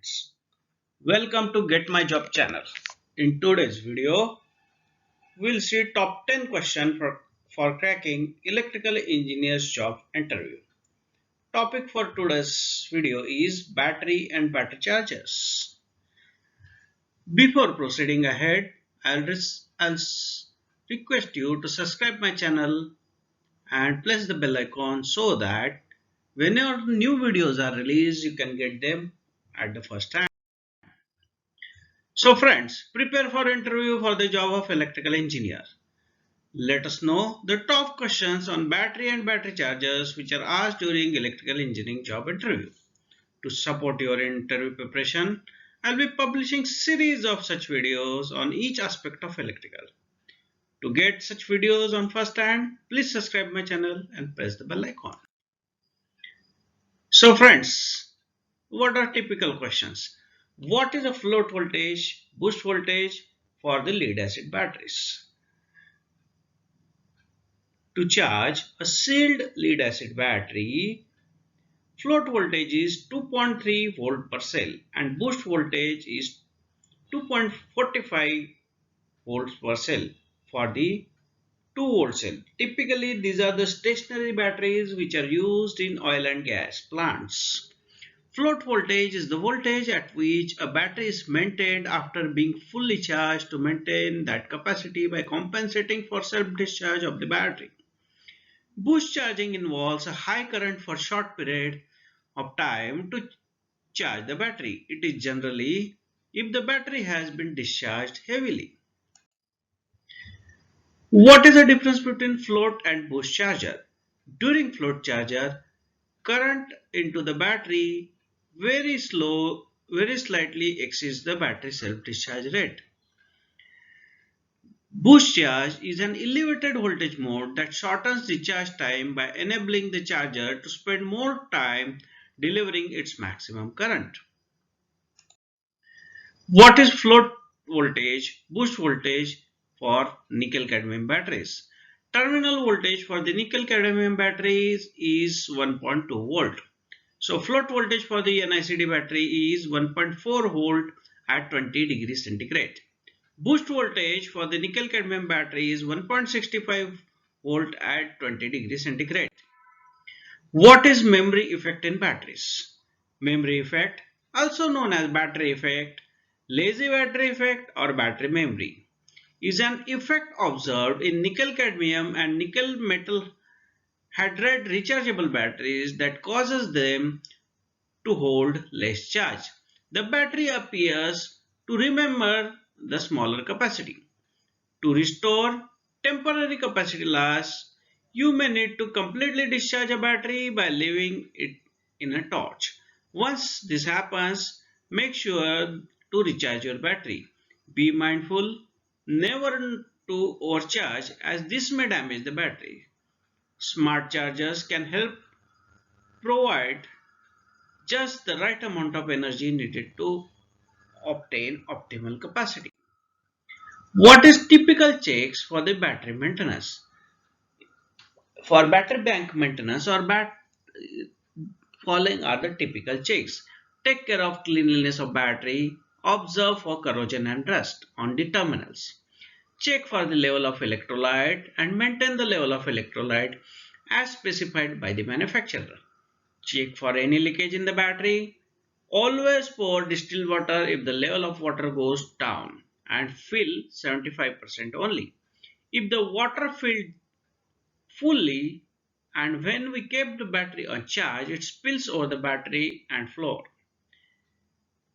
friends, welcome to Get My Job channel. In today's video, we'll see top 10 questions for cracking electrical engineer's job interview. Topic for today's video is battery and battery chargers. Before proceeding ahead, I'll request you to subscribe my channel and press the bell icon so that whenever new videos are released, you can get them at the first time. So friends, prepare for interview for the job of electrical engineer. Let us know the top questions on battery and battery chargers which are asked during electrical engineering job interview. To support your interview preparation, I'll be publishing series of such videos on each aspect of electrical. To get such videos on first hand, please subscribe my channel and press the bell icon. So friends, what are typical questions? What is a float voltage, boost voltage for the lead acid batteries? To charge a sealed lead acid battery, float voltage is 2.3 volt per cell and boost voltage is 2.45 volts per cell for the 2 volt cell. Typically, these are the stationary batteries which are used in oil and gas plants. Float voltage is the voltage at which a battery is maintained after being fully charged to maintain that capacity by compensating for self-discharge of the battery. Boost charging involves a high current for short period of time to charge the battery. It is generally if the battery has been discharged heavily. What is the difference between float and boost charger? During float charger, current into the battery very slightly exceeds the battery self-discharge rate. Boost charge is an elevated voltage mode that shortens the charge time by enabling the charger to spend more time delivering its maximum current. What is float voltage, boost voltage for nickel cadmium batteries? Terminal voltage for the nickel cadmium batteries is 1.2 volt. So float voltage for the NiCd battery is 1.4 volt at 20 degrees centigrade. Boost voltage for the nickel cadmium battery is 1.65 volt at 20 degrees centigrade. What is memory effect in batteries? Memory effect, also known as battery effect, lazy battery effect or battery memory, is an effect observed in nickel cadmium and nickel metal hydride rechargeable batteries that causes them to hold less charge. The battery appears to remember the smaller capacity. To restore temporary capacity loss, you may need to completely discharge a battery by leaving it in a torch. Once this happens, make sure to recharge your battery. Be mindful never to overcharge as this may damage the battery. Smart chargers can help provide just the right amount of energy needed to obtain optimal capacity. What is typical checks for the battery maintenance? For battery bank maintenance or following are the typical checks. Take care of cleanliness of battery. Observe for corrosion and rust on the terminals. Check for the level of electrolyte and maintain the level of electrolyte as specified by the manufacturer. Check for any leakage in the battery. Always pour distilled water if the level of water goes down and fill 75% only. If the water filled fully and when we kept the battery on charge, it spills over the battery and floor.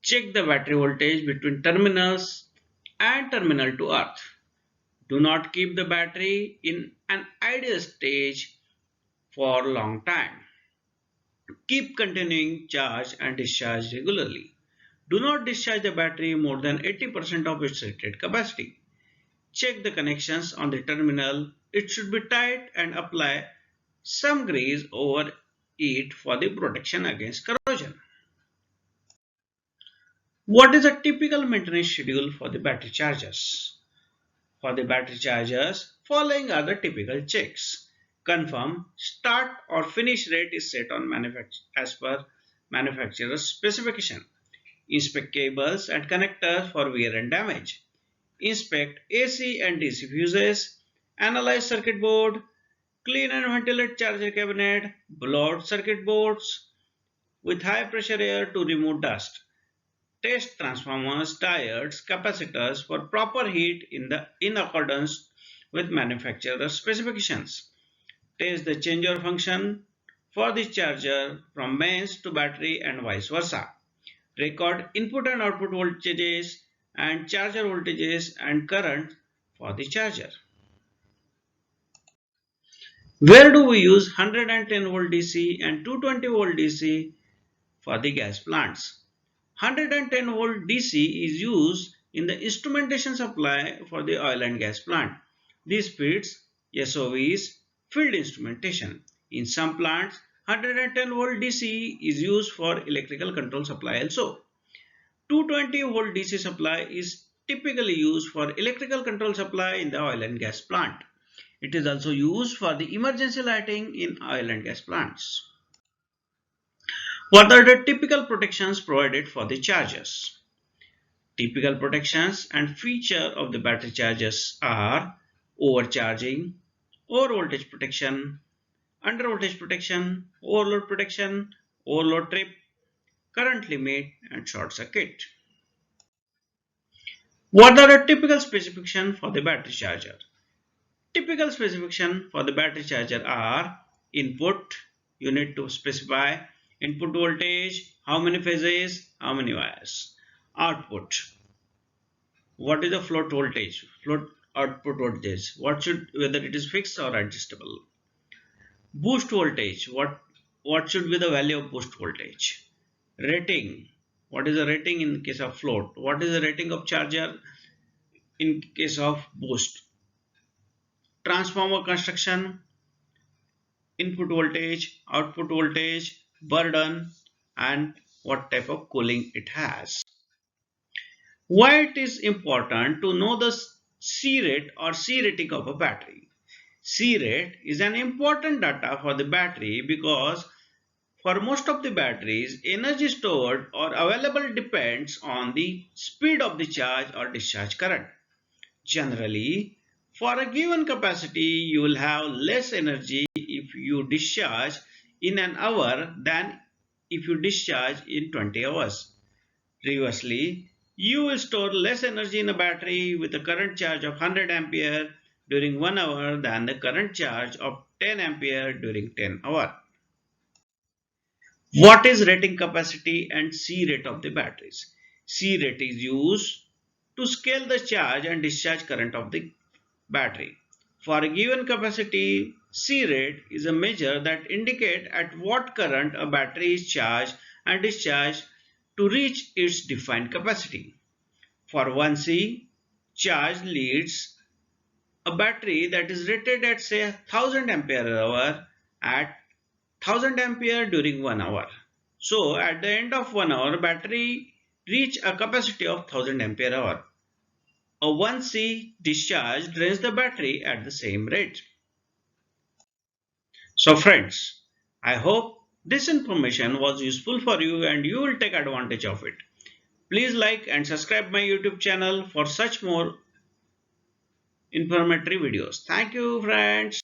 Check the battery voltage between terminals and terminal to earth. Do not keep the battery in an ideal stage for a long time. Keep continuing charge and discharge regularly. Do not discharge the battery more than 80% of its rated capacity. Check the connections on the terminal. It should be tight and apply some grease over it for the protection against corrosion. What is a typical maintenance schedule for the battery chargers? For the battery chargers, following are the typical checks. Confirm start or finish rate is set on as per manufacturer's specification. Inspect cables and connectors for wear and damage. Inspect AC and DC fuses. Analyze circuit board. Clean and ventilate charger cabinet. Blow out circuit boards with high pressure air to remove dust. Test transformers, diodes, capacitors for proper heat in accordance with manufacturer specifications. Test the changeover function for the charger from mains to battery and vice versa. Record input and output voltages and charger voltages and current for the charger. Where do we use 110 volt DC and 220 volt DC for the gas plants? 110 volt DC is used in the instrumentation supply for the oil and gas plant. This fits SOVs, field instrumentation. In some plants, 110 volt DC is used for electrical control supply also. 220 volt DC supply is typically used for electrical control supply in the oil and gas plant. It is also used for the emergency lighting in oil and gas plants. What are the typical protections provided for the chargers? Typical protections and feature of the battery chargers are overcharging, overvoltage protection, undervoltage protection, overload trip, current limit and short circuit. What are the typical specifications for the battery charger? Typical specifications for the battery charger are input, you need to specify input voltage, how many phases, how many wires. Output, what is the float voltage, float output voltage, whether it is fixed or adjustable. Boost voltage, what should be the value of boost voltage. Rating, what is the rating in case of float, what is the rating of charger in case of boost. Transformer construction, input voltage, output voltage, burden, and what type of cooling it has. Why it is important to know the C rate or C rating of a battery? C rate is an important data for the battery because for most of the batteries, energy stored or available depends on the speed of the charge or discharge current. Generally, for a given capacity, you will have less energy if you discharge in an hour than if you discharge in 20 hours. Reversely, you will store less energy in a battery with a current charge of 100 ampere during 1 hour than the current charge of 10 ampere during 10 hours. What is rating capacity and C rate of the batteries? C rate is used to scale the charge and discharge current of the battery. For a given capacity, C rate is a measure that indicates at what current a battery is charged and discharged to reach its defined capacity. For 1C, charge leads a battery that is rated at say 1000 ampere hour at 1000 ampere during 1 hour. So at the end of 1 hour, battery reach a capacity of 1000 ampere hour. A 1C discharge drains the battery at the same rate. So friends, I hope this information was useful for you and you will take advantage of it. Please like and subscribe my YouTube channel for such more informative videos. Thank you friends.